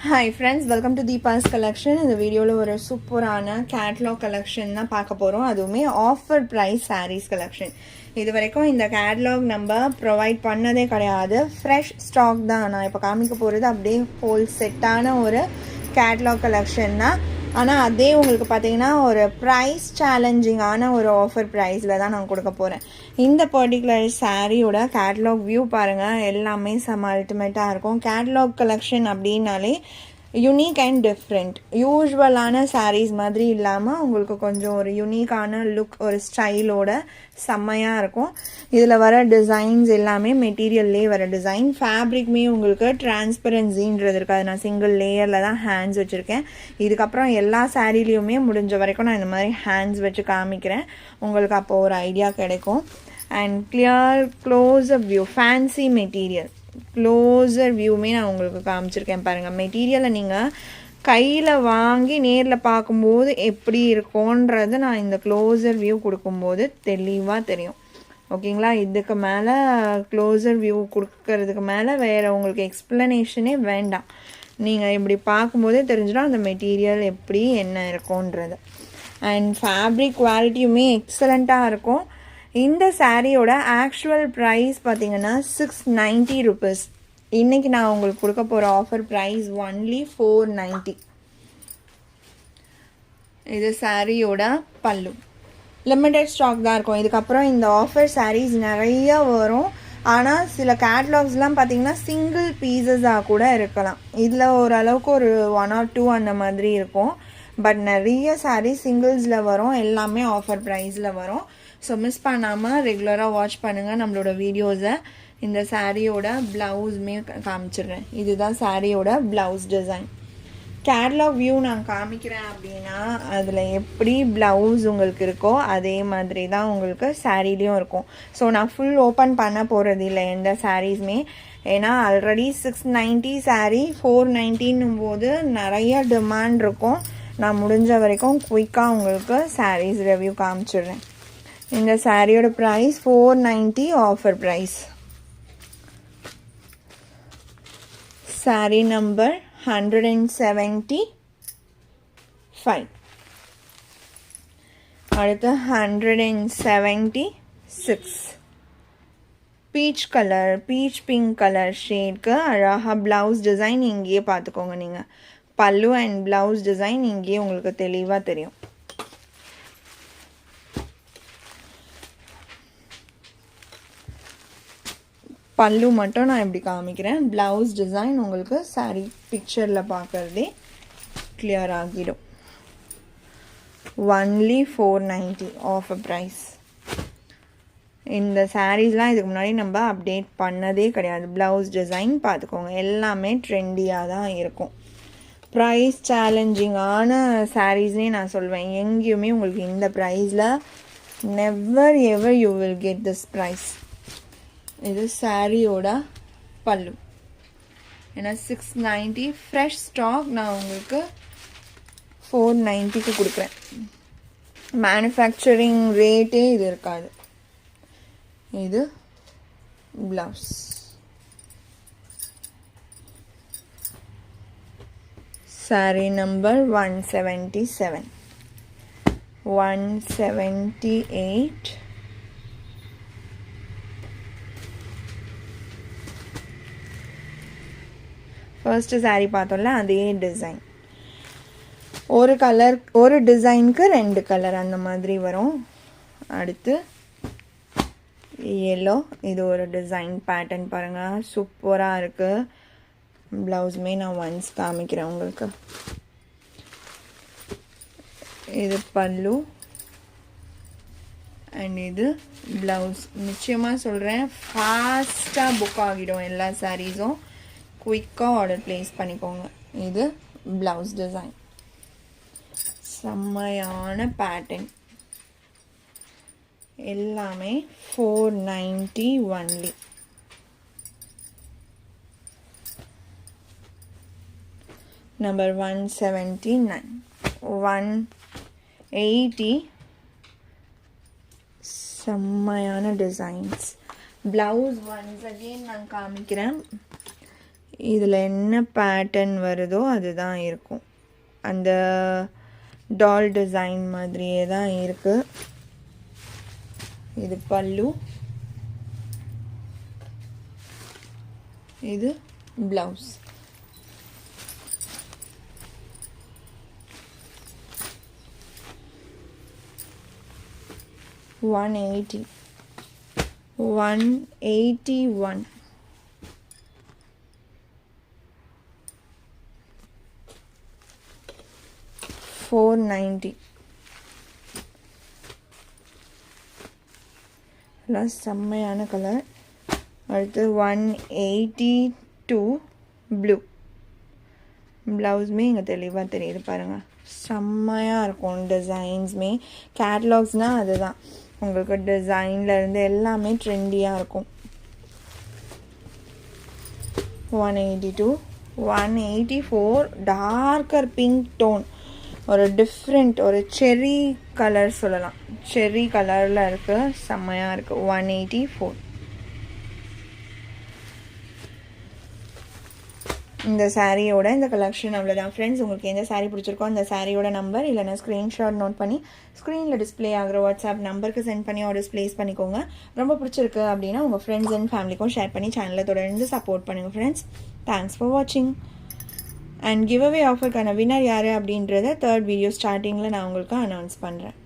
Hi friends, welcome to Deepa's collection. இந்த வீடியோவில் ஒரு சூப்பரான கேட்லாக் கலெக்ஷன் தான் பார்க்க போகிறோம். அதுவுமே ஆஃபர் ப்ரைஸ் சாரீஸ் கலெக்ஷன். இது வரைக்கும் இந்த கேட்லாக் நம்ம ப்ரொவைட் பண்ணதே கிடையாது. ஃப்ரெஷ் ஸ்டாக் தான். நான் இப்போ காமிக்க போகிறது அப்படியே ஹோல் செட்டான ஒரு கேட்லாக் கலெக்ஷன் தான். ஆனால் அதே உங்களுக்கு பார்த்தீங்கன்னா ஒரு ப்ரைஸ் சேலஞ்சிங்கான ஒரு ஆஃபர் ப்ரைஸில் தான் நான் கொடுக்க போகிறேன். இந்த பர்டிகுலர் சாரியோட கேட்லாக் வியூ பாருங்கள், எல்லாமே செம்ம அல்டிமேட்டாக இருக்கும். கேட்லாக் கலெக்ஷன் அப்படின்னாலே யூனிக் அண்ட் டிஃப்ரெண்ட். யூஸ்வலான சாரீஸ் மாதிரி இல்லாமல் உங்களுக்கு கொஞ்சம் ஒரு யூனிக்கான லுக், ஒரு ஸ்டைலோட செம்மையாக இருக்கும். இதில் வர டிசைன்ஸ் எல்லாமே மெட்டீரியல்லே வர டிசைன். ஃபேப்ரிக்மே உங்களுக்கு டிரான்ஸ்பரன்சின்றது இருக்காது. நான் சிங்கிள் லேயரில் தான் ஹேண்ட்ஸ் வச்சுருக்கேன். இதுக்கப்புறம் எல்லா சாரீலையுமே முடிஞ்ச வரைக்கும் நான் இந்த மாதிரி ஹேண்ட்ஸ் வச்சு காமிக்கிறேன். உங்களுக்கு அப்போது ஒரு ஐடியா கிடைக்கும். And clear closeup view, fancy material closer வியூமே நான் உங்களுக்கு காமிச்சிருக்கேன் பாருங்கள். மெட்டீரியலை நீங்கள் கையில் வாங்கி நேரில் பார்க்கும்போது எப்படி இருக்கும்ன்றது நான் இந்த க்ளோஸர் வியூ கொடுக்கும்போது தெளிவாக தெரியும். ஓகேங்களா? இதுக்கு மேலே க்ளோஸர் வியூ கொடுக்கறதுக்கு மேலே வேறு உங்களுக்கு எக்ஸ்ப்ளனேஷனே வேண்டாம். நீங்கள் இப்படி பார்க்கும்போதே தெரிஞ்சிடும் அந்த மெட்டீரியல் எப்படி என்ன இருக்கும்ன்றது. அண்ட் ஃபேப்ரிக் குவாலிட்டியுமே எக்ஸலண்ட்டாக இருக்கும். இந்த சாரியோட ஆக்சுவல் ப்ரைஸ் பார்த்தீங்கன்னா 690 rupees. இன்றைக்கி நான் உங்களுக்கு கொடுக்க போகிற ஆஃபர் ப்ரைஸ் ஒன்லி 490. இது சாரியோட பல்லு. லிமிட்டட் ஸ்டாக் தான் இருக்கும். இதுக்கப்புறம் இந்த ஆஃபர் சாரீஸ் நிறையா வரும். ஆனால் சில கேட்லாக்ஸ்லாம் பார்த்தீங்கன்னா சிங்கிள் பீசஸாக கூட இருக்கலாம். இதில் ஓரளவுக்கு ஒரு 1 or 2 அந்த மாதிரி இருக்கும். பட் நிறைய சாரீ சிங்கிள்ஸில் வரும், எல்லாமே ஆஃபர் ப்ரைஸில் வரும். ஸோ மிஸ் பண்ணாமல் ரெகுலராக வாட்ச் பண்ணுங்கள் நம்மளோட வீடியோஸை. இந்த சாரியோட ப்ளவுஸுமே காமிச்சிடுறேன். இதுதான் சாரியோட ப்ளவுஸ் டிசைன். கேட்லாக் வியூ நான் காமிக்கிறேன் அப்படின்னா அதில் எப்படி ப்ளவுஸ் உங்களுக்கு இருக்கோ அதே மாதிரி தான் உங்களுக்கு சாரீலையும் இருக்கும். ஸோ நான் ஃபுல் ஓப்பன் பண்ண போகிறது இல்லை எந்த சாரீஸுமே. ஏன்னா ஆல்ரெடி 690 சாரீ 490ன்னும் போது நிறைய டிமாண்ட் இருக்கும். நான் முடிஞ்ச வரைக்கும் குயிக்காக உங்களுக்கு சாரீஸ் ரிவ்யூ காமிச்சிடுறேன். இந்த சாரியோட price 490 offer price. Sari number 175. அடுத்து 176. Peach colour, peach pink colour ஷேட்க்கு அழகாக ப்ளவுஸ் டிசைன் இங்கேயே பார்த்துக்கோங்க. நீங்கள் பல்லு அண்ட் ப்ளவுஸ் டிசைன் இங்கேயே உங்களுக்கு தெளிவாக தெரியும். பல்லு மட்டும் நான் இப்படி காமிக்கிறேன். ப்ளவுஸ் டிசைன் உங்களுக்கு சாரீ பிக்சரில் பார்க்குறதே கிளியர் ஆகிடும். Only 490 offer price. இந்த சாரீஸ்லாம் இதுக்கு முன்னாடி நம்ம அப்டேட் பண்ணதே கிடையாது. ப்ளவுஸ் டிசைன் பார்த்துக்கோங்க, எல்லாமே ட்ரெண்டியாக தான் இருக்கும். ப்ரைஸ் சேலஞ்சிங்கான சாரீஸ்னே நான் சொல்வேன். எங்கேயுமே உங்களுக்கு இந்த ப்ரைஸில் never ever you will get this price. இது சாரியோட பல்லு. ஏன்னா 690 ஃப்ரெஷ் ஸ்டாக் நான் உங்களுக்கு 490க்கு கொடுக்குறேன். மேனுஃபேக்சரிங் ரேட்டே இது இருக்காது. இது blouse. Sorry number 177. 178. First sari பார்த்தோம்ல அதே டிசைன். ஒரு கலர், ஒரு டிசைனுக்கு 2 கலர் அந்த மாதிரி வரும். அடுத்து எல்லோ. இது ஒரு டிசைன் பேட்டர்ன் பாருங்கள், சூப்பராக இருக்குது. ப்ளவுஸுமே நான் ஒன்ஸ் காமிக்கிறேன் உங்களுக்கு. இது பல்லு அண்ட் இது ப்ளவுஸ். நிச்சயமாக சொல்கிறேன், ஃபாஸ்ட்டாக புக் ஆகிடும் எல்லா சாரீஸும். குயிக்காக ஆர்டர் ப்ளேஸ் பண்ணிக்கோங்க. இது ப்ளவுஸ் டிசைன், செம்மையான பேட்டர்ன். எல்லாமே 490 ஒன்லி. நம்பர் 179. 180. செம்மையான டிசைன்ஸ். ப்ளவுஸ் ஒன்ஸ் அகெயின் நான் காமிக்கிறேன். இதில் என்ன பேட்டர்ன் வருதோ அதுதான் இருக்கும். அந்த டால் டிசைன் மாதிரியே தான் இருக்குது. இது பல்லு, இது ப்ளவுஸ். $181. 490. எல்லாம் செம்மையான கலர். அடுத்து 182 ப்ளூ. ப்ளவுஸுமே இங்கே தெளிவாக தெரியுது பாருங்கள். செம்மையாக இருக்கும் டிசைன்ஸுமே. கேட்லாக்ஸ்னால் அதுதான், உங்களுக்கு டிசைன்லேருந்து எல்லாமே ட்ரெண்டியாக இருக்கும். 182. 184 டார்க்கர் பிங்க் டோன், ஒரு டிஃப்ரெண்ட், ஒரு செர்ரி கலர் சொல்லலாம். செர்ரி கலரில் இருக்குது, செம்மையாக இருக்குது. 184. இந்த சாரியோட இந்த கலெக்ஷன் அவ்வளோதான் ஃப்ரெண்ட்ஸ். உங்களுக்கு எந்த சாரீ பிடிச்சிருக்கோ அந்த சாரியோட நம்பர் இல்லைனா ஸ்க்ரீன்ஷாட் நோட் பண்ணி ஸ்க்ரீனில் டிஸ்பிளே ஆகிற வாட்ஸ்அப் நம்பருக்கு சென்ட் பண்ணி ஆர்டர்ஸ் ப்ளேஸ் பண்ணிக்கோங்க. ரொம்ப பிடிச்சிருக்கு அப்படின்னா உங்கள் ஃப்ரெண்ட்ஸ் அண்ட் ஃபேமிலிக்கும் ஷேர் பண்ணி சேனலை தொடர்ந்து சப்போர்ட் பண்ணுங்கள் ஃப்ரெண்ட்ஸ். தேங்க்ஸ் ஃபார் வாட்சிங். அண்ட் கிவ் அவே ஆஃபருக்கான வின்னர் யார் அப்படின்றத 3rd வீடியோ ஸ்டார்டிங்கில் நான் உங்களுக்கு அனௌன்ஸ் பண்ணுறேன்.